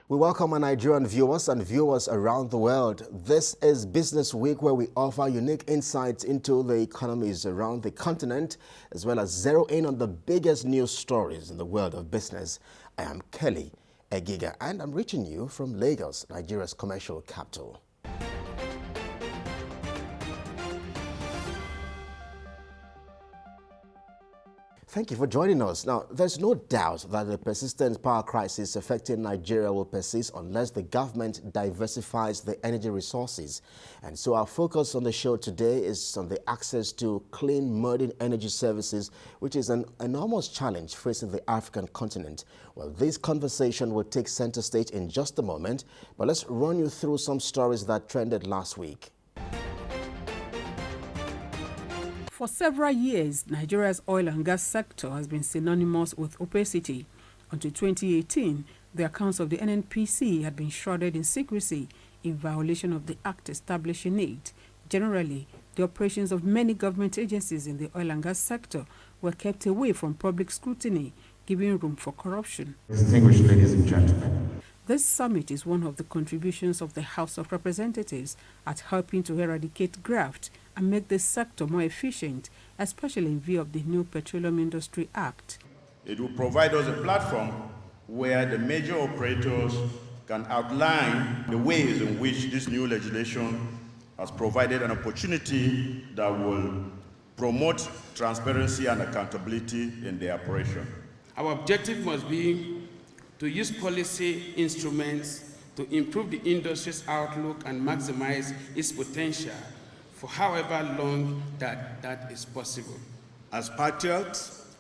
We welcome our Nigerian viewers and viewers around the world. This is Business Week, where we offer unique insights into the economies around the continent, as well as zero in on the biggest news stories in the world of business. I am Kelly Egiga, and I'm reaching you from Lagos, Nigeria's commercial capital. Thank you for joining us. Now, there's no doubt that the persistent power crisis affecting Nigeria will persist unless the government diversifies the energy resources. And so our focus on the show today is on the access to clean, modern energy services, which is an enormous challenge facing the African continent. Well, this conversation will take center stage in just a moment, but let's run you through some stories that trended last week. For several years, Nigeria's oil and gas sector has been synonymous with opacity. Until 2018, the accounts of the NNPC had been shrouded in secrecy in violation of the act establishing it. Generally, the operations of many government agencies in the oil and gas sector were kept away from public scrutiny, giving room for corruption. Distinguished ladies and gentlemen, this summit is one of the contributions of the House of Representatives at helping to eradicate graft and make the sector more efficient, especially in view of the new Petroleum Industry Act. It will provide us a platform where the major operators can outline the ways in which this new legislation has provided an opportunity that will promote transparency and accountability in their operation. Our objective must be to use policy instruments to improve the industry's outlook and maximize its potential for however long that is possible. As patriots,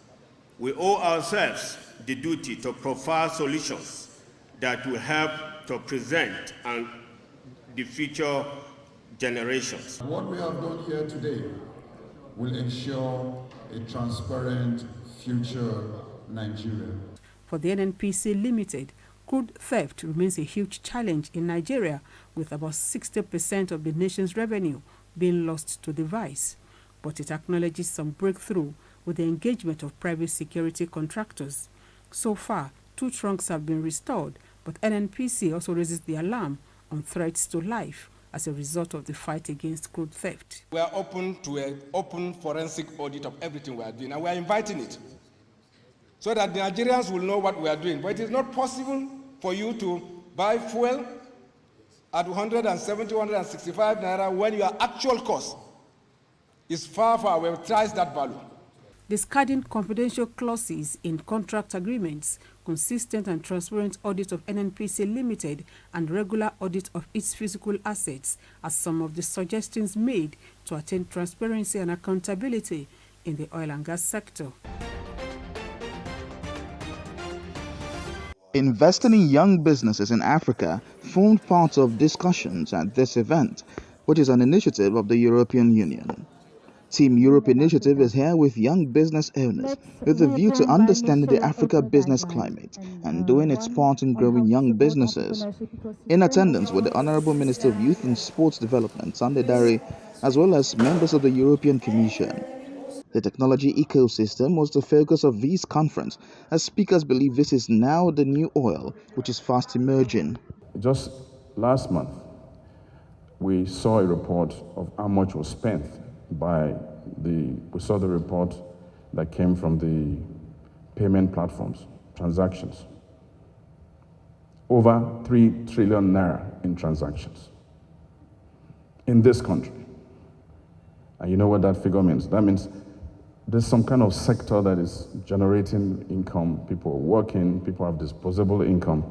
we owe ourselves the duty to provide solutions that will help to present and the future generations. What we have done here today will ensure a transparent future Nigeria. For the NNPC Limited, crude theft remains a huge challenge in Nigeria, with about 60% of the nation's revenue being lost to the vice. But it acknowledges some breakthrough with the engagement of private security contractors. So far, 2 trunks have been restored, but NNPC also raises the alarm on threats to life as a result of the fight against crude theft. We are open to an open forensic audit of everything we are doing, and we are inviting it, so that the Nigerians will know what we are doing. But it is not possible for you to buy fuel at 170, 165 naira when your actual cost is far, far away, twice that value. Discarding confidential clauses in contract agreements, consistent and transparent audit of NNPC Limited, and regular audit of its physical assets are some of the suggestions made to attain transparency and accountability in the oil and gas sector. Investing in young businesses in Africa formed part of discussions at this event, which is an initiative of the European Union. Team Europe Initiative is here with young business owners with a view to understanding the Africa business climate and doing its part in growing young businesses. In attendance were the Honorable Minister of Youth and Sports Development, Sunday Dare, as well as members of the European Commission. The technology ecosystem was the focus of this conference, as speakers believe this is now the new oil, which is fast emerging. just last month, we saw a report of how much was spent we saw the report that came from the payment platforms, transactions. Over 3 trillion naira in transactions in this country. And you know what that figure means? That means there's some kind of sector that is generating income, people are working, people have disposable income.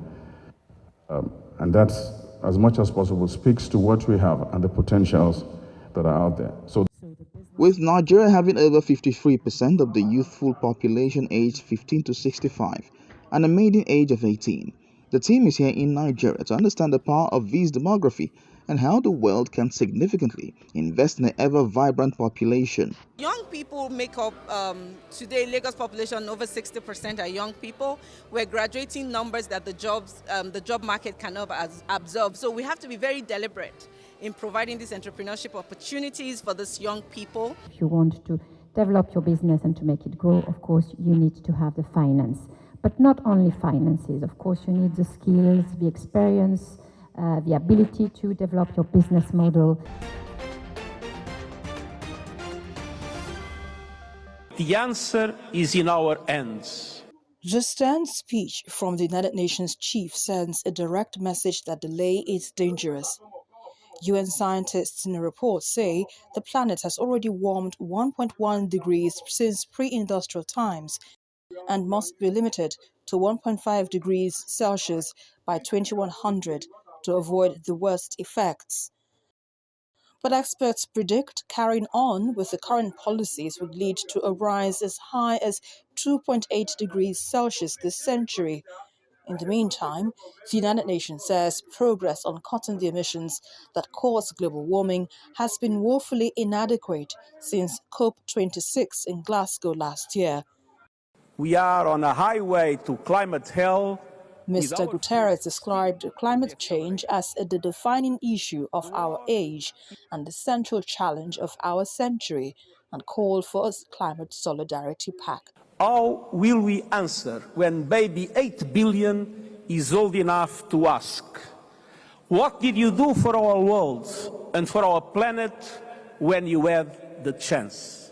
And that, as much as possible, speaks to what we have and the potentials that are out there. So, with Nigeria having over 53% of the youthful population aged 15 to 65 and a median age of 18, the team is here in Nigeria to understand the power of this demography and how the world can significantly invest in an ever-vibrant population. Young people make up, today Lagos population, over 60% are young people. We're graduating numbers that the job market cannot absorb. So we have to be very deliberate in providing these entrepreneurship opportunities for these young people. If you want to develop your business and to make it grow, of course, you need to have the finance. But not only finances. Of course, you need the skills, the experience, the ability to develop your business model. The answer is in our hands. The stern speech from the United Nations chief sends a direct message that delay is dangerous. UN scientists in a report say the planet has already warmed 1.1 degrees since pre-industrial times and must be limited to 1.5 degrees Celsius by 2100 to avoid the worst effects. But experts predict carrying on with the current policies would lead to a rise as high as 2.8 degrees Celsius this century. In the meantime, the United Nations says progress on cutting the emissions that cause global warming has been woefully inadequate since COP26 in Glasgow last year. We are on a highway to climate hell. Mr. Guterres described climate change as the defining issue of our age and the central challenge of our century, and called for a climate solidarity pact. How will we answer when baby 8 billion is old enough to ask, what did you do for our world and for our planet when you had the chance?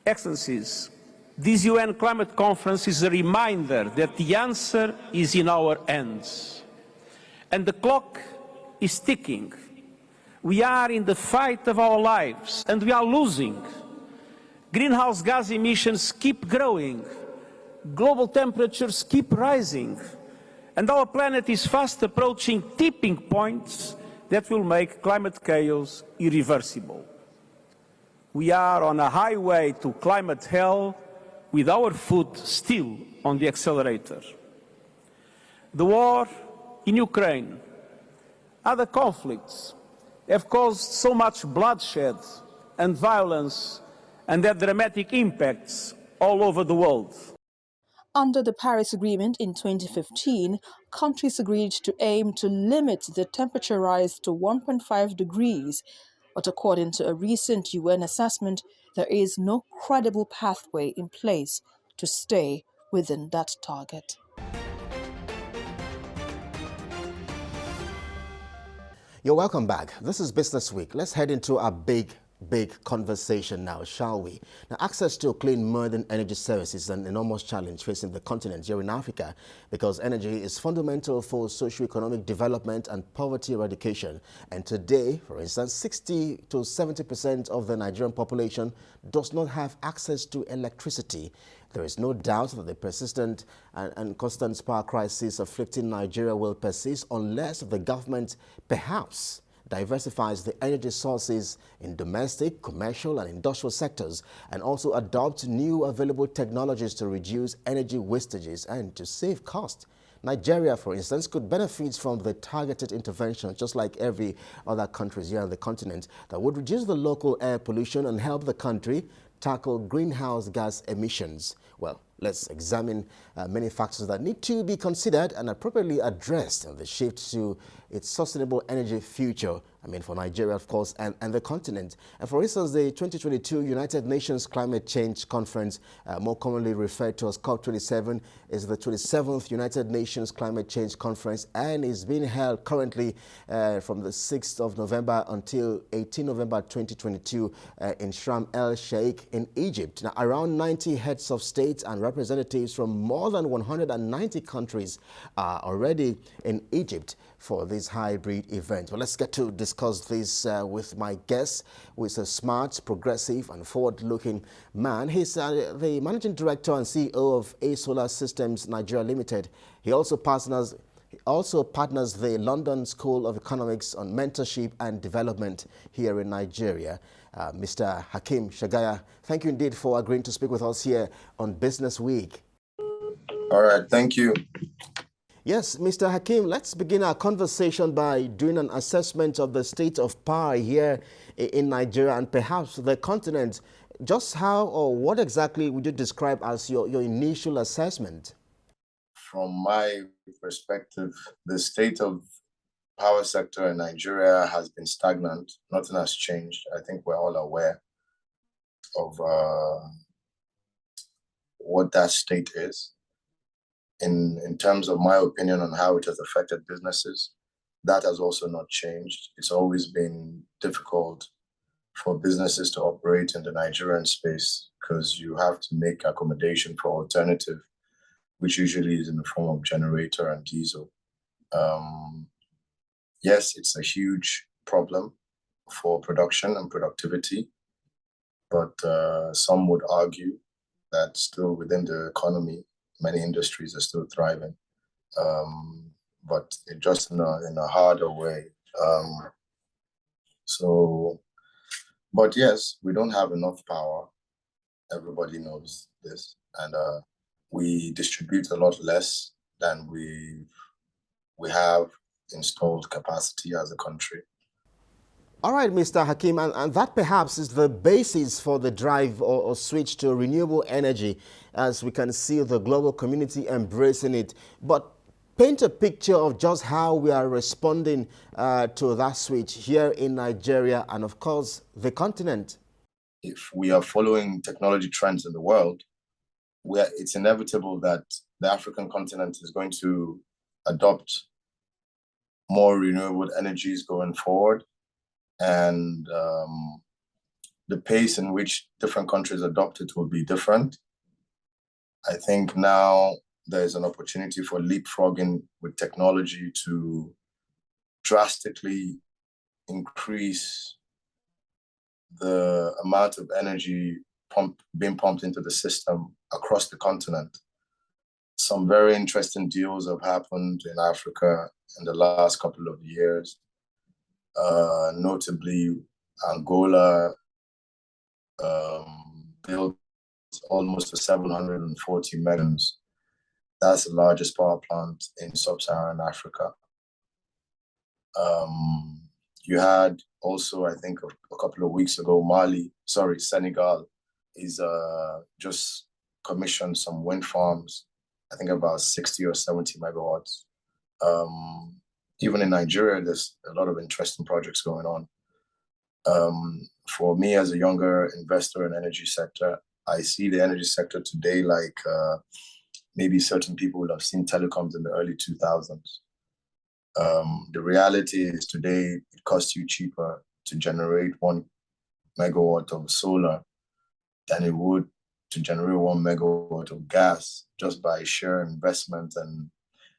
Excellencies, this UN climate conference is a reminder that the answer is in our hands. And the clock is ticking. We are in the fight of our lives and we are losing. Greenhouse gas emissions keep growing. Global temperatures keep rising. And our planet is fast approaching tipping points that will make climate chaos irreversible. We are on a highway to climate hell with our foot still on the accelerator. The war in Ukraine, other conflicts have caused so much bloodshed and violence and had dramatic impacts all over the world. Under the Paris Agreement in 2015, countries agreed to aim to limit the temperature rise to 1.5 degrees. But according to a recent UN assessment, there is no credible pathway in place to stay within that target. You're welcome back. This is Business Week. Let's head into our big conversation now, shall we? Now, access to clean, modern energy services is an enormous challenge facing the continent here in Africa because energy is fundamental for socio-economic development and poverty eradication. And today, for instance, 60 to 70% of the Nigerian population does not have access to electricity. There is no doubt that the persistent and constant power crisis afflicting Nigeria will persist unless the government perhaps diversifies the energy sources in domestic, commercial and industrial sectors and also adopt new available technologies to reduce energy wastages and to save cost. Nigeria, for instance, could benefit from the targeted intervention, just like every other country here on the continent, that would reduce the local air pollution and help the country tackle greenhouse gas emissions. Well, let's examine many factors that need to be considered and appropriately addressed in the shift to its sustainable energy future. I mean, for Nigeria, of course, and the continent. And for instance, the 2022 United Nations Climate Change Conference, more commonly referred to as COP27, is the 27th United Nations Climate Change Conference and is being held currently from the 6th of November until 18 November 2022 in Sharm el-Sheikh in Egypt. Now, around 90 heads of state and representatives from more than 190 countries are already in Egypt for this hybrid event. Well, let's get to discuss this with my guest, who is a smart, progressive and forward-looking man. He's the managing director and CEO of A Solar Systems Nigeria Limited. He also partners the London School of Economics on mentorship and development here in Nigeria. Mr. Hakeem Shagaya, thank you indeed for agreeing to speak with us here on Business Week. All right, thank you. Yes, Mr. Hakeem, let's begin our conversation by doing an assessment of the state of power here in Nigeria and perhaps the continent. Just how or what exactly would you describe as your initial assessment? From my perspective, the state of power sector in Nigeria has been stagnant. Nothing has changed. I think we're all aware of what that state is. in terms of my opinion on how it has affected businesses, that has also not changed. It's always been difficult for businesses to operate in the Nigerian space because you have to make accommodation for alternative, which usually is in the form of generator and diesel. Yes, it's a huge problem for production and productivity, but some would argue that still within the economy, many industries are still thriving, but just in a harder way. But yes, we don't have enough power. Everybody knows this, and we distribute a lot less than we have installed capacity as a country. All right, Mr. Hakeem, and that perhaps is the basis for the drive or switch to renewable energy, as we can see the global community embracing it. But paint a picture of just how we are responding to that switch here in Nigeria and, of course, the continent. If we are following technology trends in the world, it's inevitable that the African continent is going to adopt more renewable energies going forward. And the pace in which different countries adopt it will be different. I think now there's an opportunity for leapfrogging with technology to drastically increase the amount of energy being pumped into the system across the continent. Some very interesting deals have happened in Africa in the last couple of years. Notably, Angola built almost a 740 megawatts. That's the largest power plant in sub-Saharan Africa. You had also, I think, a couple of weeks ago, Senegal is just commissioned some wind farms, I think about 60 or 70 megawatts. Even in Nigeria, there's a lot of interesting projects going on. For me, as a younger investor in the energy sector, I see the energy sector today like maybe certain people will have seen telecoms in the early 2000s. The reality is today, it costs you cheaper to generate 1 megawatt of solar than it would to generate 1 megawatt of gas, just by sheer investment and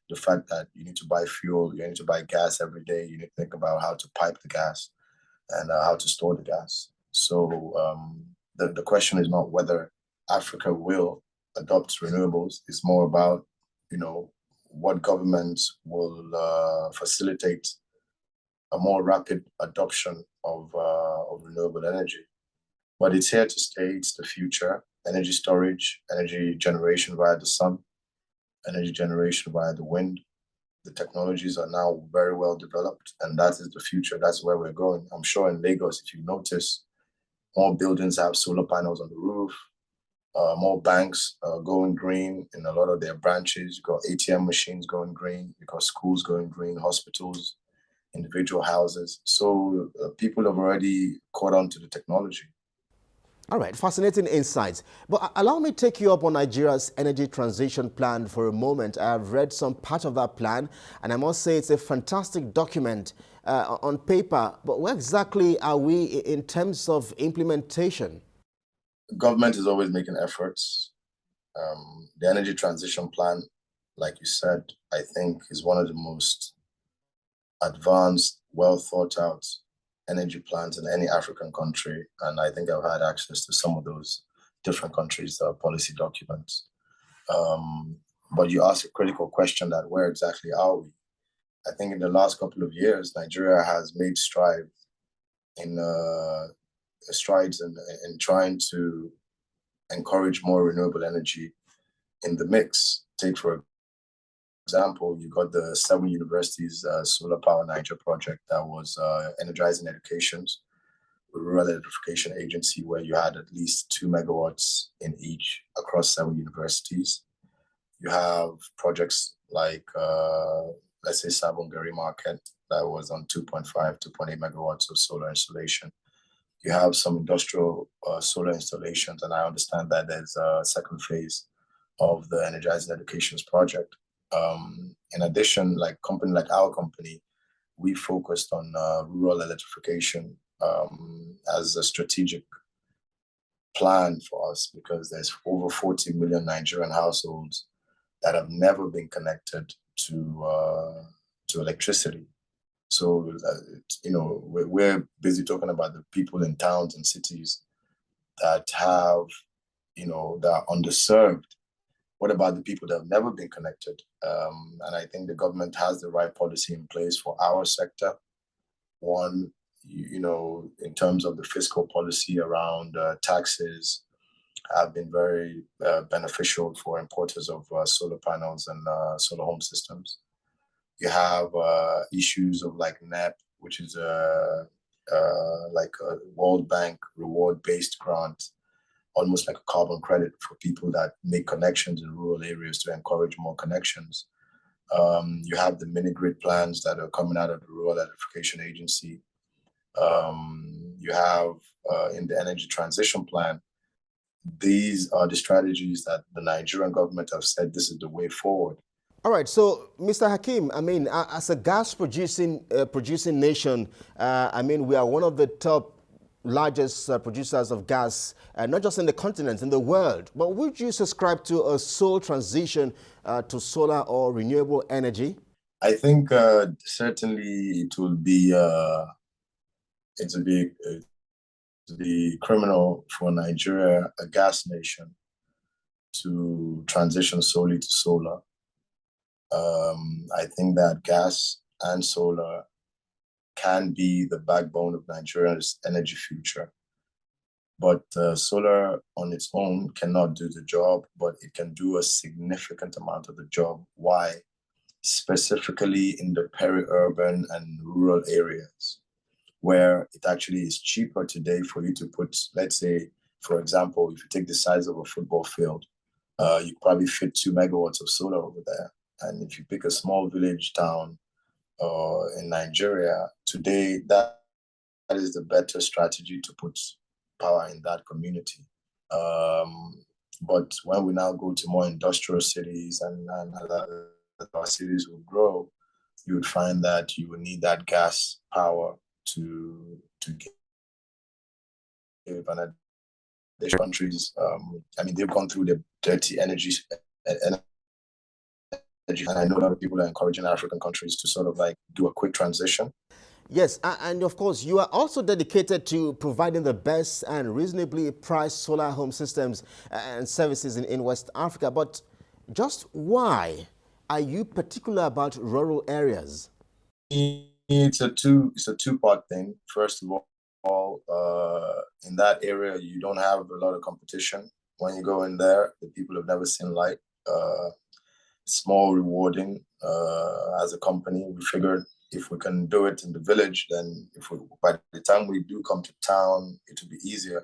the fact that you need to buy fuel, you need to buy gas every day, you need to think about how to pipe the gas and how to store the gas. So the question is not whether Africa will adopt renewables, it's more about, what governments will facilitate a more rapid adoption of renewable energy. But it's here to stay, it's the future. Energy storage, energy generation via the sun, energy generation via the wind. The technologies are now very well developed, and that is the future. That's where we're going. I'm sure in Lagos, if you notice, more buildings have solar panels on the roof, more banks going green in a lot of their branches. You've got ATM machines going green, you've got schools going green, hospitals, individual houses. So people have already caught on to the technology. All right, fascinating insights. But allow me to take you up on Nigeria's energy transition plan for a moment. I have read some part of that plan, and I must say it's a fantastic document on paper. But where exactly are we in terms of implementation? The government is always making efforts. The energy transition plan, like you said, I think is one of the most advanced, well thought out energy plans in any African country. And I think I've had access to some of those different countries' policy documents. But you asked a critical question that where exactly are we? I think in the last couple of years, Nigeria has made strides in trying to encourage more renewable energy in the mix. Take, for example, you got the 7 universities Solar Power Niger project that was energizing educations, a rural electrification agency where you had at least 2 megawatts in each across 7 universities. You have projects like, let's say, Sabongari Market that was on 2.5, 2.8 megawatts of solar installation. You have some industrial solar installations, and I understand that there's a second phase of the Energizing Educations project. In addition, like company like our company, we focused on rural electrification as a strategic plan for us, because there's over 40 million Nigerian households that have never been connected to electricity. So, we're busy talking about the people in towns and cities that have, that are underserved. What about the people that have never been connected? And I think the government has the right policy in place for our sector. One, in terms of the fiscal policy around taxes, have been very beneficial for importers of solar panels and solar home systems. You have issues of like NEP, which is like a World Bank reward-based grant, almost like a carbon credit for people that make connections in rural areas to encourage more connections. You have the mini grid plans that are coming out of the Rural Electrification Agency. You have in the energy transition plan, these are the strategies that the Nigerian government have said this is the way forward. All right, so Mr. Hakeem, I mean, as a gas producing nation, I mean, we are one of the top largest producers of gas, not just in the continent, in the world. But would you subscribe to a sole transition to solar or renewable energy? I think certainly it will be criminal for Nigeria, a gas nation, to transition solely to solar. I think that gas and solar can be the backbone of Nigeria's energy future. But solar on its own cannot do the job, but it can do a significant amount of the job. Why? Specifically in the peri-urban and rural areas, where it actually is cheaper today for you to put, let's say, for example, if you take the size of a football field, you probably fit 2 megawatts of solar over there. And if you pick a small village town in Nigeria, today that is the better strategy to put power in that community. But when we now go to more industrial cities and our cities will grow, you would find that you will need that gas power to give an additional countries. I mean, they've gone through the dirty energy, and I know a lot of people are encouraging African countries to sort of like do a quick transition. Yes, and of course, you are also dedicated to providing the best and reasonably priced solar home systems and services in West Africa. But just why are you particular about rural areas? It's a two-part thing. First of all, in that area, you don't have a lot of competition. When you go in there, the people have never seen light. Small rewarding as a company. We figured if we can do it in the village, then by the time we do come to town, it will be easier.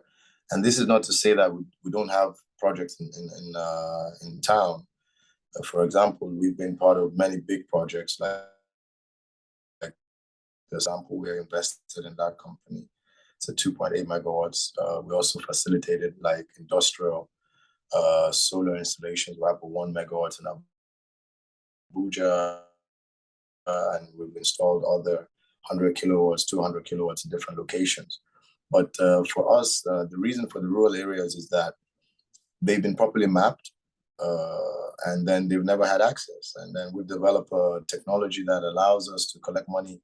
And this is not to say that we don't have projects in town. For example, we've been part of many big projects, like for example, we're invested in that company. It's a 2.8 megawatts. We also facilitated like industrial solar installations. We have a 1 megawatt in Abuja, and we've installed other 100 kilowatts, 200 kilowatts in different locations. But for us, the reason for the rural areas is that they've been properly mapped, and then they've never had access. And then we've developed a technology that allows us to collect money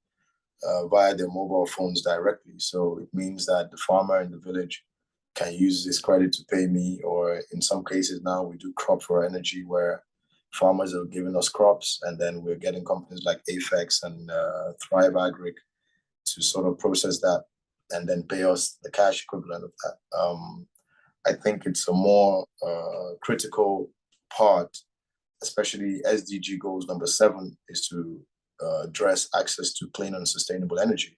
via their mobile phones directly. So it means that the farmer in the village can use this credit to pay me, or in some cases now we do crop for energy, where farmers are giving us crops, and then we're getting companies like Afex and Thrive Agric to sort of process that and then pay us the cash equivalent of that. I think it's a more critical part, especially SDG goals number 7 is to address access to clean and sustainable energy.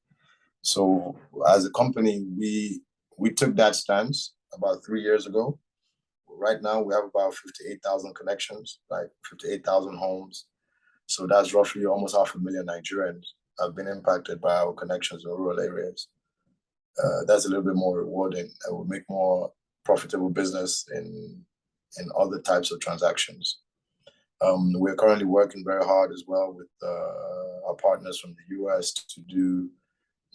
So as a company, we took that stance about 3 years ago. Right now, we have about 58,000 connections, like 58,000 homes. So that's roughly almost 500,000 Nigerians have been impacted by our connections in rural areas. That's a little bit more rewarding, and will make more profitable business in in other types of transactions. We're currently working very hard as well with our partners from the US to do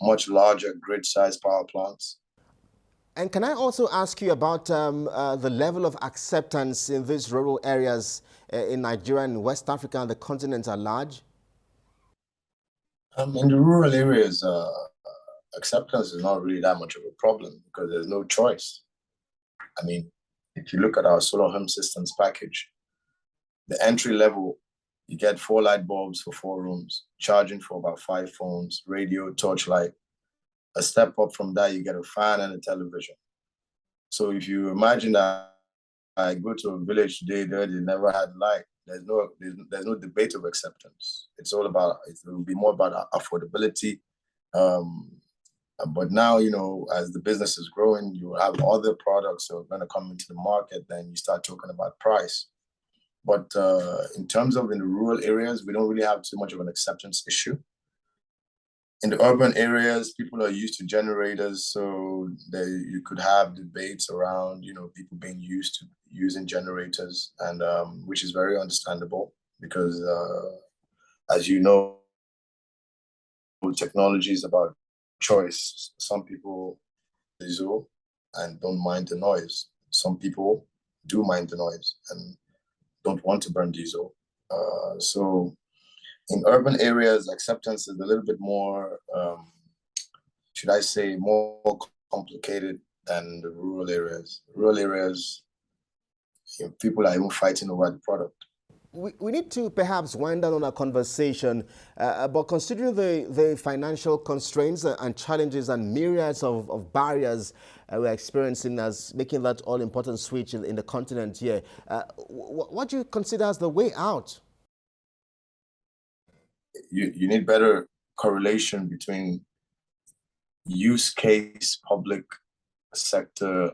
much larger grid-sized power plants. And can I also ask you about the level of acceptance in these rural areas in Nigeria and West Africa and the continent at large? In the rural areas, acceptance is not really that much of a problem because there's no choice. I mean, if you look at our solar home systems package, the entry level, you get 4 light bulbs for 4 rooms, charging for about 5 phones, radio, torchlight. A step up from that, you get a fan and a television. So if you imagine that I go to a village today there, they never had light, there's no debate of acceptance. It will be more about affordability. But now, as the business is growing, you have other products that are going to come into the market, then you start talking about price. But in terms of in the rural areas, we don't really have too much of an acceptance issue. In the urban areas, people are used to generators, so you could have debates around, people being used to using generators, and which is very understandable because, as you know, technology is about choice. Some people diesel and don't mind the noise. Some people do mind the noise and don't want to burn diesel. So in urban areas, acceptance is a little bit more, should I say, more complicated than the rural areas. Rural areas, people are even fighting over the product. We need to perhaps wind down on our conversation, but considering the financial constraints and challenges and myriads of barriers we're experiencing as making that all-important switch in the continent here, what do you consider as the way out? You need better correlation between use case public sector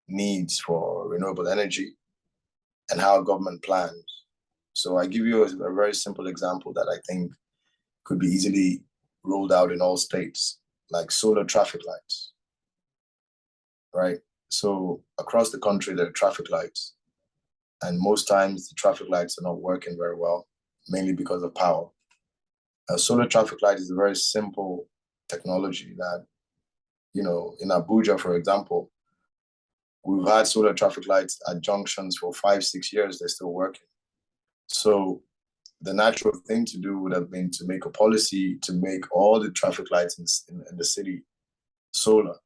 needs for renewable energy and how government plans. So I give you a very simple example that I think could be easily rolled out in all states, like solar traffic lights, right? So across the country, there are traffic lights, and most times the traffic lights are not working very well, mainly because of power. A solar traffic light is a very simple technology that, in Abuja, for example, we've had solar traffic lights at junctions for 5-6 years, they're still working. So the natural thing to do would have been to make a policy to make all the traffic lights in the city solar.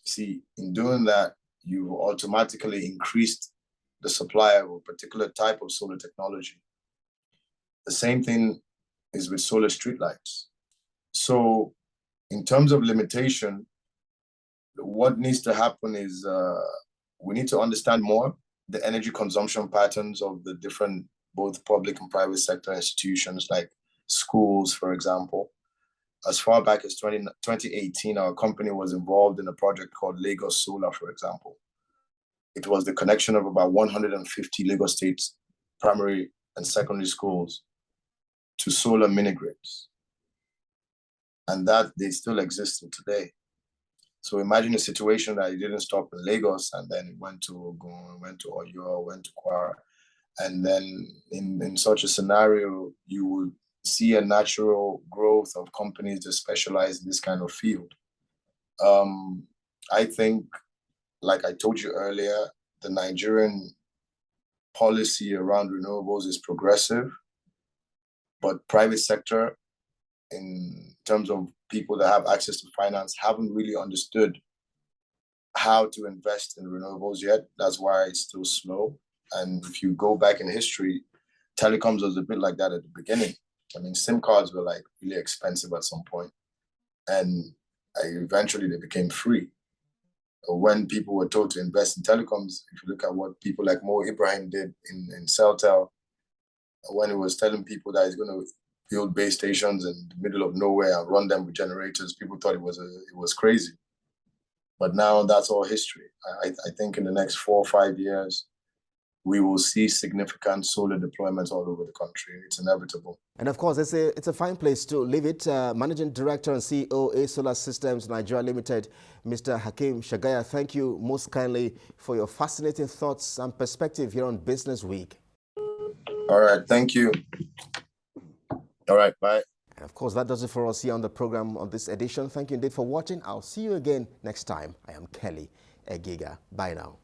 See, in doing that, you automatically increased the supply of a particular type of solar technology. The same thing is with solar streetlights. So in terms of limitation, what needs to happen is we need to understand more the energy consumption patterns of the different, both public and private sector institutions, like schools, for example. As far back as 2018, our company was involved in a project called Lagos Solar, for example. It was the connection of about 150 Lagos State's primary and secondary schools to solar mini-grids. And that they still exist today. So imagine a situation that it didn't stop in Lagos and then it went to Ogun, went to Oyo, went to Kwara. And then in such a scenario, you would see a natural growth of companies that specialize in this kind of field. I think, like I told you earlier, the Nigerian policy around renewables is progressive, but private sector, in terms of people that have access to finance, haven't really understood how to invest in renewables yet. That's why it's still slow. And if you go back in history, telecoms was a bit like that at the beginning. I mean, SIM cards were like really expensive at some point, and eventually they became free. When people were told to invest in telecoms, if you look at what people like Mo Ibrahim did in Celtel, when he was telling people that he's going to build base stations in the middle of nowhere and run them with generators, people thought it was crazy. But now that's all history. I think in the next 4 or 5 years, we will see significant solar deployments all over the country. It's inevitable. And of course, it's a fine place to leave it. Managing Director and CEO, A Solar Systems Nigeria Limited, Mr. Hakeem Shagaya, thank you most kindly for your fascinating thoughts and perspective here on Business Week. All right, thank you. All right, bye. And of course, that does it for us here on the program on this edition. Thank you indeed for watching. I'll see you again next time. I am Kelly Egiga. Bye now.